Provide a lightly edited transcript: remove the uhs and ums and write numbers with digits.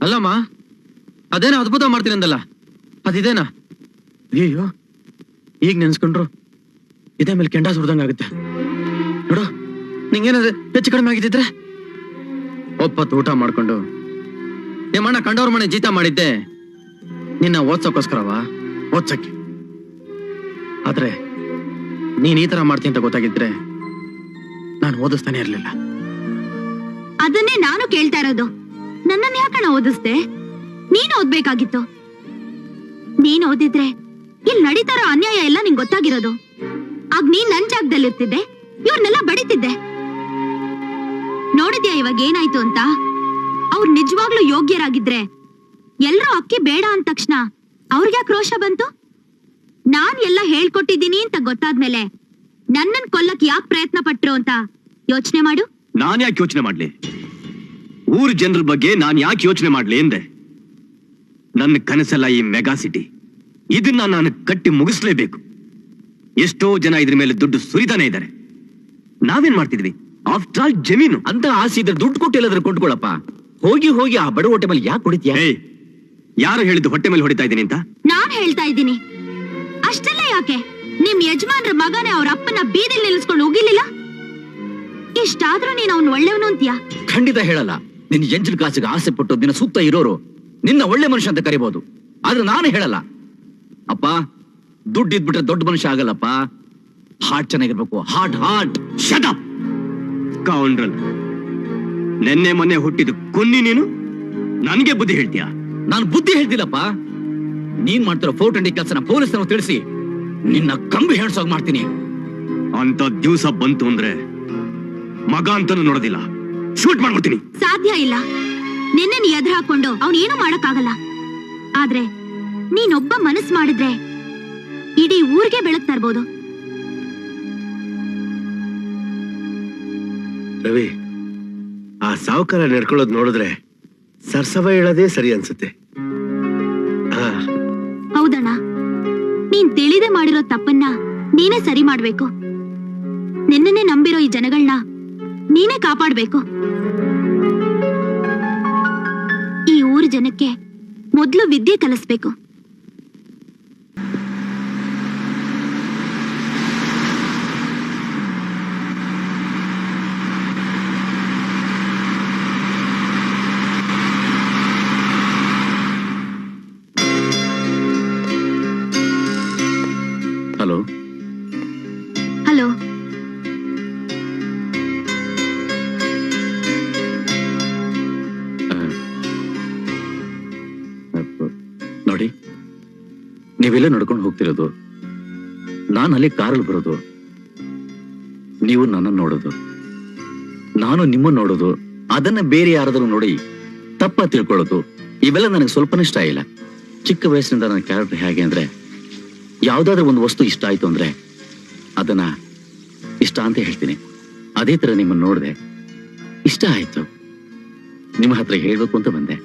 ಅಲ್ಲಮ್ಮ, ಅದೇನೋ ಅದ್ಭುತ ಮಾಡ್ತೀನಿ ಅಂದಲ್ಲ, ಅದಿದೇನಾ? ಅಯ್ಯೋ, ಈಗ ನೆನ್ಸ್ಕೊಂಡ್ರು ಇದೇ ಮೇಲೆ ಕೆಂಡ ಸುಡ್ದಂಗಾಗುತ್ತೆ ನೋಡು. ನಿಂಗೇನಾದ್ರೆ ಹೆಚ್ಚು ಕಡಿಮೆ ಆಗಿದ್ದಿದ್ರೆ ಒಪ್ಪತ್ತು ಊಟ ಮಾಡ್ಕೊಂಡು ನಿಮ್ಮಣ್ಣ ಕಂಡವ್ರ ಮನೆ ಜೀತ ಮಾಡಿದ್ದೆ ನಿನ್ನ ಓದ್ಸೋಕ್ಕೋಸ್ಕರವಾ? ಓದ್ಸಕ್ಕೆ. ಆದ್ರೆ ನೀನ್ ಈ ತರ ಮಾಡ್ತೀನಿ ಅಂತ ಗೊತ್ತಾಗಿದ್ರೆ ನಾನು ಓದಿಸ್ತಾನೆ ಇರ್ಲಿಲ್ಲ. ಅದನ್ನೇ ನಾನು ಕೇಳ್ತಾ ಇರೋದು. ನನ್ನನ್ನ ಯಾಕಣ ಓದಿಸ್ದೆ? ನೀನ್ ಓದ್ಬೇಕಾಗಿತ್ತು. ನೀನ್ ಓದಿದ್ರೆ ಇಲ್ಲಿ ನಡೀತಾರೋ ಅನ್ಯಾಯ ಎಲ್ಲ ನಿಂಗೆ ಗೊತ್ತಾಗಿರೋದು. ಆಗ ನೀನ್ ನನ್ ಜಾಗದಲ್ಲಿರ್ತಿದ್ದೆ, ಇವ್ರನ್ನೆಲ್ಲ ಬಡಿತಿದ್ದೆ. ನೋಡಿದ್ಯಾ ಇವಾಗ ಏನಾಯ್ತು ಅಂತ? ಅವ್ರು ನಿಜವಾಗ್ಲೂ ಯೋಗ್ಯರಾಗಿದ್ರೆ ಎಲ್ರೂ ಅಕ್ಕಿ ಬೇಡ ಅಂದ ತಕ್ಷಣ ಅವ್ರಿಗ್ಯಾಕೆ ರೋಷ ಬಂತು? ನಾನ್ ಎಲ್ಲ ಹೇಳ್ಕೊಟ್ಟಿದ್ದೀನಿ ಅಂತ ಗೊತ್ತಾದ್ಮೇಲೆ ನನ್ನನ್ ಕೊಲ್ಲಕ್ ಯಾಕೆ ಪ್ರಯತ್ನ ಪಟ್ರು ಅಂತ ಯೋಚನೆ ಮಾಡು. ನಾನ್ ಯಾಕೆ ಯೋಚನೆ ಮಾಡ್ಲಿ? ಊರ್ ಜನರ ಬಗ್ಗೆ ನಾನ್ ಯಾಕೆ ಯೋಚನೆ ಮಾಡ್ಲಿ ಎಂದೆ. ನನ್ನ ಕನಸಲ್ಲ ಈ ಮೆಗಾ ಸಿಟಿ. ಇದನ್ನ ನಾನು ಕಟ್ಟಿ ಮುಗಿಸ್ಲೇಬೇಕು. ಎಷ್ಟೋ ಜನ ಇದ್ರ ಮೇಲೆ ದುಡ್ಡು ಸುರಿತಾನೆ ಇದ್ದಾರೆ. ನಾವೇನ್ ಮಾಡ್ತಿದ್ವಿ? ಆಫ್ಟರ್ ಆಲ್ ಜಮೀನು ಅಂತ ಆಸೆ ಇದ್ರೆ ದುಡ್ಡು ಕೊಟ್ಟು ಎಲ್ಲಾದ್ರೂ ಕೊಂಡ್ಕೊಳಪ್ಪ. ಹೋಗಿ ಹೋಗಿ ಆ ಬಡ ಹೊಟ್ಟೆ ಮೇಲೆ ಯಾಕೆ ಹೊಡಿತೀಯ? ಯಾರು ಹೇಳಿದ್ದು ಹೊಟ್ಟೆ ಮೇಲೆ ಹೊಡಿತಾ ಇದ್ದೀನಿ ಅಂತ? ನಾನ್ ಹೇಳ್ತಾ ಇದ್ದೀನಿ. ಅಷ್ಟೆಲ್ಲ ಯಾಕೆ? ನಿಮ್ ಯಜಮಾನ್ರ ಮಗನೇ ಅವ್ರ ಅಪ್ಪನ ಬೀದಿಲ್ ನಿಲ್ಲಿಸ್ಕೊಂಡು ಹೋಗಿರ್ಲಿಲ್ಲ? ಇಷ್ಟಾದ್ರೂ ನೀನ್ ಅವ್ನ್ ಒಳ್ಳೆಯವನು ಅಂತೀಯ? ಖಂಡಿತ ಹೇಳಲ್ಲ. ನಿನ್ ಎಂಜಿನ ಕಾಸಿಗೆ ಆಸೆ ಪಟ್ಟು ನಿನ್ನ ಸುತ್ತ ಇರೋರು ನಿನ್ನ ಒಳ್ಳೆ ಮನುಷ್ಯ ಅಂತ ಕರಿಬಹುದು. ಆದ್ರೆ ನಾನು ಹೇಳಲ್ಲ ಅಪ್ಪ. ದುಡ್ಡು ಇದ್ಬಿಟ್ರೆ ದೊಡ್ಡ ಮನುಷ್ಯ ಆಗಲ್ಲಪ್ಪ. ಹಾರ್ಟ್ ಚೆನ್ನಾಗಿರ್ಬೇಕು. ಹಾರ್ಟ್. Shut up scoundrel. ನೆನ್ನೆ ಮೊನ್ನೆ ಹುಟ್ಟಿದ್ದು ಕೊನ್ನಿ ನೀನು ನನ್ಗೆ ಬುದ್ಧಿ ಹೇಳ್ತೀಯ? ನಾನು ಬುದ್ಧಿ ಹೇಳ್ತಿಲ್ಲಪ್ಪ. ನೀನ್ ಮಾಡ್ತಿರೋ ಫೋರ್ಟ್ ಕೆಲಸನ ಪೊಲೀಸ್ನವ್ರು ತಿಳಿಸಿ ನಿನ್ನ ಕಂಬಿ ಹೆಣ್ಸೋಗ್ ಮಾಡ್ತೀನಿ. ಅಂತ ದಿವಸ ಬಂತು ಅಂದ್ರೆ ಮಗ ಅಂತಾನು ನೋಡೋದಿಲ್ಲ, ಶೂಟ್ ಮಾಡ್ಬಿಡ್ತೀನಿ. ಸಾಧ್ಯ ಇಲ್ಲ. ನಿನ್ನ ಎದುರು ಹಾಕೊಂಡು ಅವನೇನು ಮಾಡಕ್ಕಾಗಲ್ಲ. ಆದ್ರೆ ನೀನೊಬ್ಬ ಮನಸ್ಸು ಮಾಡಿದ್ರೆ ಇಡೀ ಊರಿಗೆ ಬೆಳಕ್ ತರ್ಬೋದು. ರವಿ, ಆ ಸಾವುಕಾರ ನಡ್ಕೊಳ್ಳೋದು ನೋಡಿದ್ರೆ ಸರ್ಸವ ಹೇಳೋದೇ ಸರಿ ಅನ್ಸುತ್ತೆ. ಹೌದಣ್ಣ, ನೀನ್ ತಿಳಿದೇ ಮಾಡಿರೋ ತಪ್ಪನ್ನ ನೀನೇ ಸರಿ ಮಾಡ್ಬೇಕು. ನಿನ್ನನ್ನೇ ನಂಬಿರೋ ಈ ಜನಗಳನ್ನ ನೀನೇ ಕಾಪಾಡ್ಬೇಕು. ಈ ಊರು ಜನಕ್ಕೆ ಮೊದ್ಲು ವಿದ್ಯೆ ಕಲಿಸ್ಬೇಕು. ಹಲೋ ಹಲೋ, ನೋಡಿ, ನೀವೆಲ್ಲ ನಡ್ಕೊಂಡು ಹೋಗ್ತಿರೋದು, ನಾನು ಅಲ್ಲಿ ಕಾರಲ್ಲಿ ಬರೋದು, ನೀವು ನನ್ನ ನೋಡೋದು, ನಾನು ನಿಮ್ಮನ್ನ ನೋಡೋದು, ಅದನ್ನ ಬೇರೆ ಯಾರಾದ್ರೂ ನೋಡಿ ತಪ್ಪ ತಿಳ್ಕೊಳ್ಳೋದು, ಇವೆಲ್ಲ ನನಗೆ ಸ್ವಲ್ಪನೂ ಇಷ್ಟ ಇಲ್ಲ. ಚಿಕ್ಕ ವಯಸ್ಸಿನಿಂದ ನನ್ನ ಕ್ಯಾರೆಕ್ಟರ್ ಹೇಗೆ ಅಂದ್ರೆ, ಯಾವ್ದಾದ್ರೂ ಒಂದು ವಸ್ತು ಇಷ್ಟ ಆಯ್ತು ಅಂದ್ರೆ ಅದನ್ನ ಇಷ್ಟ ಅಂತ ಹೇಳ್ತೀನಿ. ಅದೇ ತರ ನಿಮ್ಮನ್ನ ನೋಡಿದೆ, ಇಷ್ಟ ಆಯ್ತು, ನಿಮ್ಮ ಹತ್ರ ಹೇಳ್ಬೇಕು ಅಂತ ಬಂದೆ.